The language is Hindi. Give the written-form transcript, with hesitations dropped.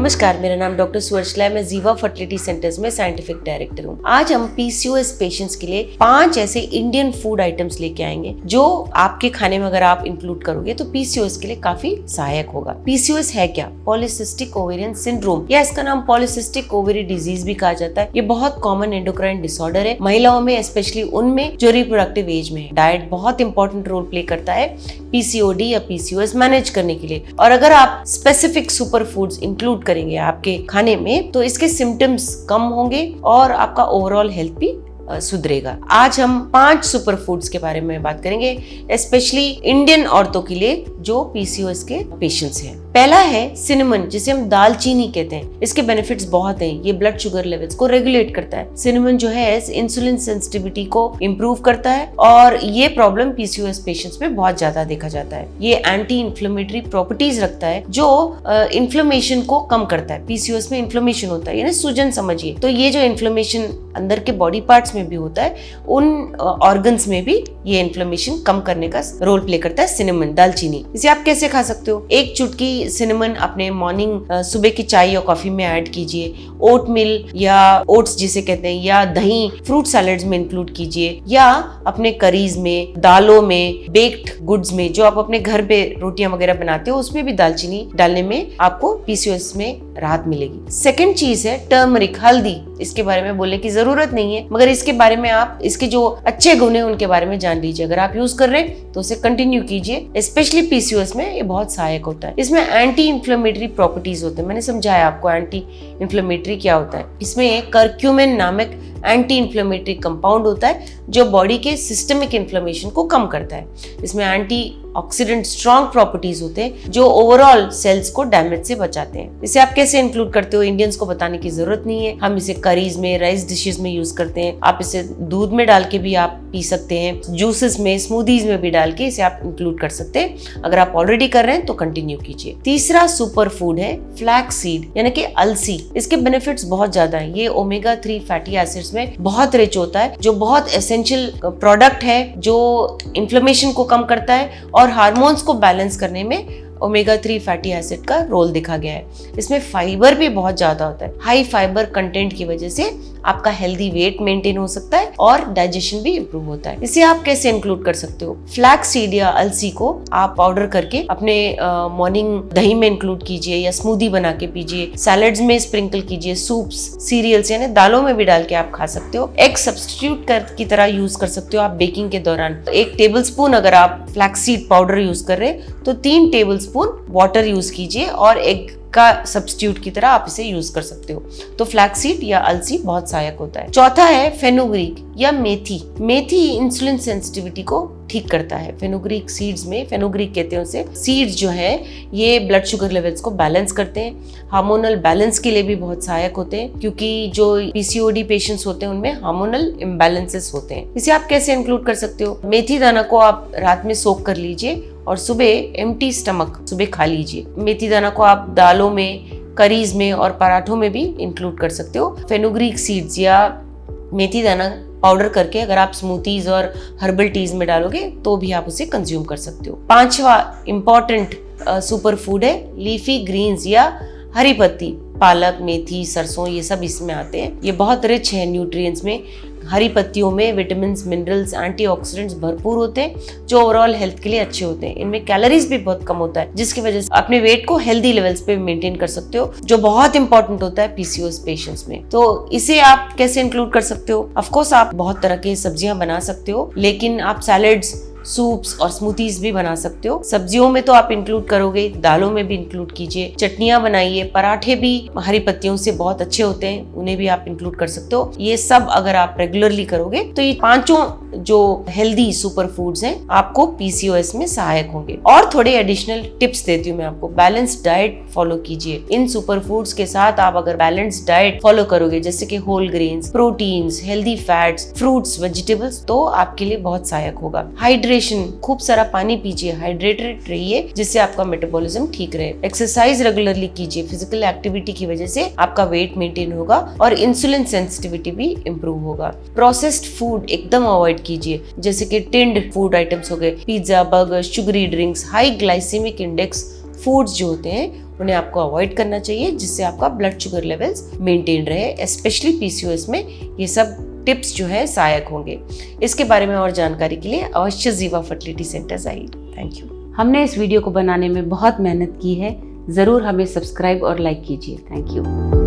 नमस्कार, मेरा नाम डॉक्टर सुवर्चला है। मैं जीवा फर्टिलिटी सेंटर्स में साइंटिफिक डायरेक्टर हूँ। आज हम पीसीओएस पेशेंट्स के लिए 5 ऐसे इंडियन फूड आइटम्स लेके आएंगे जो आपके खाने में अगर आप इंक्लूड करोगे तो पीसीओएस के लिए काफी सहायक होगा। पीसीओएस है क्या? पॉलीसिस्टिक ओवेरियन सिंड्रोम, या इसका नाम पॉलीसिस्टिक ओवेरी डिजीज भी कहा जाता है। ये बहुत कॉमन एंडोक्राइन डिसऑर्डर है महिलाओं में, स्पेशली उनमें जो रिप्रोडक्टिव एज में है। डाइट बहुत इंपॉर्टेंट रोल प्ले करता है पीसीओडी या पीसीओएस मैनेज करने के लिए। और अगर आप स्पेसिफिक सुपर फूड्स इंक्लूड करेंगे आपके खाने में तो इसके सिम्टम्स कम होंगे और आपका ओवरऑल हेल्थ भी सुधरेगा। आज हम 5 सुपर फूड्स के बारे में बात करेंगे, स्पेशली इंडियन औरतों के लिए जो पीसीओएस के पेशेंट्स हैं। पहला है सिनेमन, जिसे हम दालचीनी कहते हैं। इसके बेनिफिट्स बहुत हैं। ये ब्लड शुगर लेवल्स को रेगुलेट करता है। सिनेमन जो है इंसुलिन सेंसिटिविटी को इम्प्रूव करता है और ये प्रॉब्लम पीसीओएस पेशेंट्स में बहुत ज्यादा देखा जाता है। ये एंटी इन्फ्लेमेटरी प्रॉपर्टीज रखता है जो इन्फ्लेमेशन को कम करता है। पीसीओएस में इन्फ्लेमेशन होता है, यानी सूजन समझिए। तो ये जो इन्फ्लेमेशन अंदर के बॉडी पार्ट्स में भी होता है, उन ऑर्गन्स में भी ये इन्फ्लेमेशन कम करने का रोल प्ले करता है सिनेमन, दालचीनी। इसे आप कैसे खा सकते हो? एक चुटकी सिनेमन अपने मॉर्निंग सुबह की चाय या कॉफी में ऐड कीजिए। ओट मिल या ओट्स जिसे कहते हैं, या दही फ्रूट सैलेड्स में इंक्लूड कीजिए, या अपने करीज में, दालों में, बेक्ड गुड्स में जो आप अपने घर पे रोटियां वगैरह बनाते हो उसमें भी दालचीनी डालने में आपको पीसीओएस में राहत मिलेगी। सेकंड चीज है टर्मरिक, हल्दी। इसके बारे में बोलने की जरूरत नहीं है, मगर इसके बारे में आप इसके जो अच्छे गुण है उनके बारे में जान लीजिए। अगर आप यूज कर रहे हैं तो उसे कंटिन्यू कीजिए। स्पेशली पीसीओएस में ये बहुत सहायक होता है। इसमें एंटी इन्फ्लेमेटरी प्रॉपर्टीज होते हैं। मैंने समझाया आपको एंटी इन्फ्लेमेटरी क्या होता है। इसमें करक्यूमिन नामक एंटी इन्फ्लेमेटरी कंपाउंड होता है जो बॉडी के सिस्टमिक इन्फ्लेमेशन को कम करता है। इसमें एंटी ऑक्सीडेंट स्ट्रॉन्ग प्रॉपर्टीज होते हैं जो ओवरऑल सेल्स को डैमेज से बचाते हैं। इसे आप कैसे इंक्लूड करते हो? इंडियंस को बताने की जरूरत नहीं है। हम इसे करीज में, राइस डिशेस में यूज करते हैं। आप इसे दूध में डाल के भी आप पी सकते हैं, जूसेस में, स्मूदीज में भी डाल के इसे आप इंक्लूड कर सकते हैं। अगर आप ऑलरेडी कर रहे हैं तो कंटिन्यू कीजिए। तीसरा सुपर फूड है फ्लैक्स सीड, यानी कि अलसी। इसके बेनिफिट्स बहुत ज्यादा है। ये ओमेगा 3 फैटी एसिड्स में बहुत रिच होता है, जो बहुत एसेंशियल प्रोडक्ट है, जो इन्फ्लेमेशन को कम करता है और हार्मोन्स को बैलेंस करने में ओमेगा 3 फैटी एसिड का रोल देखा गया है। इसमें फाइबर भी बहुत ज्यादा होता है। हाई फाइबर कंटेंट की वजह से आपका हेल्दी वेट मेंटेन हो सकता है और डाइजेशन भी इंप्रूव होता है। इसे आप कैसे इंक्लूड कर सकते हो? फ्लैक्स सीड या अलसी को आप पाउडर करके अपने मॉर्निंग दही में इंक्लूड कीजिए या स्मूदी बना के पीजिए। सैलेड्स में स्प्रिंकल कीजिए। सूप्स, सीरियल्स यानी दालों में भी डाल के आप खा सकते हो। एग सब्स्टिट्यूट की तरह यूज कर सकते हो आप बेकिंग के दौरान। 1 टेबलस्पून अगर आप फ्लैक्स सीड पाउडर यूज कर रहे हैं तो 3 टेबलस्पून वाटर यूज कीजिए और एग का सब्स्टिट्यूट की तरह आप इसे यूज कर सकते हो। तो फ्लैक्सीड या अलसी बहुत सहायक होता है। चौथा है फेनुग्रीक या मेथी। मेथी इंसुलिन सेंसिटिविटी को ठीक करता है। फेनुग्रीक सीड्स में, फेनुग्रीक कहते हैं उसे, सीड्स जो है ये ब्लड शुगर लेवल्स को बैलेंस करते हैं। हार्मोनल बैलेंस के लिए भी बहुत सहायक होते हैं, क्योंकि जो पीसीओडी पेशेंट्स होते हैं उनमें हार्मोनल इम्बैलेंसेस होते हैं। इसे आप कैसे इंक्लूड कर सकते हो? मेथी दाना को आप रात में सोक कर लीजिए और सुबह एम्प्टी स्टमक सुबह खा लीजिए। मेथी दाना को आप दालों में, करीज में और पराठों में भी इंक्लूड कर सकते हो। फेनुग्रीक सीड्स या मेथी दाना पाउडर करके अगर आप स्मूथीज और हर्बल टीज में डालोगे तो भी आप उसे कंज्यूम कर सकते हो। 5वां इंपॉर्टेंट सुपर फूड है लीफी ग्रीन्स या हरी पत्ती। पालक, मेथी, सरसों, ये सब इसमें आते हैं। ये बहुत रिच है न्यूट्रिएंट्स में। हरी पत्तियों में विटामिन, मिनरल्स, एंटीऑक्सीडेंट्स भरपूर होते हैं जो ओवरऑल हेल्थ के लिए अच्छे होते हैं। इनमें कैलोरीज भी बहुत कम होता है, जिसकी वजह से अपने वेट को हेल्दी लेवल्स पे मेंटेन कर सकते हो, जो बहुत इंपॉर्टेंट होता है पीसीओएस पेशेंट्स में। तो इसे आप कैसे इंक्लूड कर सकते हो? ऑफ कोर्स आप बहुत तरह की सब्जियां बना सकते हो, लेकिन आप सैलेड्स, सूप्स और स्मूथीज भी बना सकते हो। सब्जियों में तो आप इंक्लूड करोगे, दालों में भी इंक्लूड कीजिए। चटनियां बनाइए। पराठे भी हरी पत्तियों से बहुत अच्छे होते हैं, उन्हें भी आप इंक्लूड कर सकते हो। ये सब अगर आप रेगुलरली करोगे तो ये 5 जो हेल्दी सुपर फूड्स हैं आपको पीसीओएस में सहायक होंगे। और थोड़े एडिशनल टिप्स देती हूँ मैं आपको। बैलेंस डाइट फॉलो कीजिए। इन सुपर फूड्स के साथ आप अगर बैलेंस डाइट फॉलो करोगे, जैसे कि whole grains, proteins, healthy fats, fruits, vegetables, तो आपके लिए बहुत सहायक होगा। हाइड्रेशन, खूब सारा पानी पीजिए, हाइड्रेटेड रहिए, जिससे आपका मेटाबॉलिज्म ठीक रहे। एक्सरसाइज रेगुलरली कीजिए। फिजिकल एक्टिविटी की वजह से आपका वेट मेंटेन होगा और इंसुलिन सेंसिटिविटी भी इंप्रूव होगा। प्रोसेस्ड फूड एकदम अवॉइड कीजिए, जैसे कि टिन्ड फूड आइटम्स हो गए, pizza, burger, sugary drinks, high glycaemic index foods जो होते हैं उन्हें आपको अवॉइड करना चाहिए, जिससे आपका ब्लड शुगर लेवल्स मेंटेन रहे। स्पेशली पीसीओएस में ये सब टिप्स जो है सहायक होंगे। इसके बारे में और जानकारी के लिए अवश्य जीवा फर्टिलिटी सेंटर्स आइए। Thank you. हमने इस वीडियो को बनाने में बहुत मेहनत की है, ज़रूर हमें सब्सक्राइब और लाइक कीजिए। Thank you.